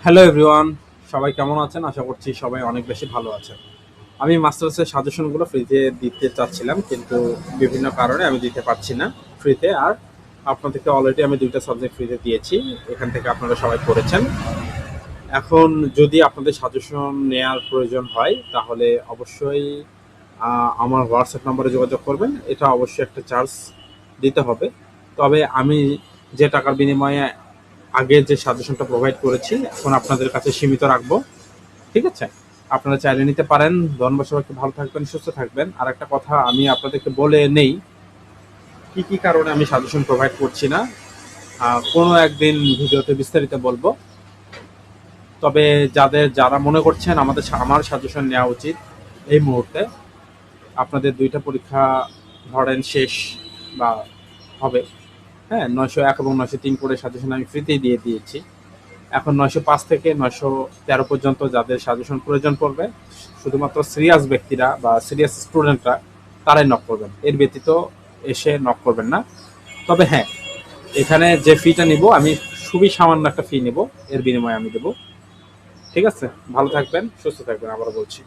Hello everyone, সবাই কেমন আছেন? আশা করছি সবাই অনেক বেশি ভালো আছেন। আমি মাস্টার্সের সাজেশনগুলো ফ্রিতে দিতে চাচ্ছিলাম, কিন্তু বিভিন্ন কারণে আমি দিতে পারছি না ফ্রিতে। আর আপনাদেরকে অলরেডি আমি 2টা সাবজেক্ট ফ্রিতে দিয়েছি, এখান থেকে আপনারা সবাই পড়েছেন। এখন যদি আপনাদের সাজেশন নেয়ার প্রয়োজন হয় তাহলে অবশ্যই আমার হোয়াটসঅ্যাপ নম্বরে যোগাযোগ করবেন। এটা অবশ্যই একটা চার্জ দিতে হবে। তবে আমি যে টাকার বিনিময়ে আগে যে সাজেশনটা প্রোভাইড করেছি এখন আপনাদের কাছে সীমিত রাখবো। ঠিক আছে? আপনারা চাইলে নিতে পারেন। ধন্যবাদ সবাইকে, ভালো থাকবেন, সুস্থ থাকবেন। আর একটা কথা আমি আপনাদেরকে বলে নেই কি কি কারণে আমি সাজেশন প্রোভাইড করছি না। কোনো একদিন ভিডিওতে বিস্তারিত বলবো। তবে যারা মনে করছেন আমার সাজেশন নেওয়া উচিত এই মুহূর্তে, আপনাদের 2টা পরীক্ষা ধরেন শেষ বা হবে, হ্যাঁ, 901 এবং 903 করে সাজেশন আমি ফ্রিতেই দিয়ে দিয়েছি। এখন 905 থেকে 913 পর্যন্ত যাদের সাজেশন প্রয়োজন পড়বে, শুধুমাত্র সিরিয়াস ব্যক্তিরা বা সিরিয়াস স্টুডেন্টরা তারাই নক করবেন, এর ব্যতীত এসে নক করবেন না। তবে হ্যাঁ, এখানে যে ফিটা নিব আমি খুবই সামান্য একটা ফি নেব, এর বিনিময়ে আমি দেবো। ঠিক আছে? ভালো থাকবেন, সুস্থ থাকবেন, আবারও বলছি।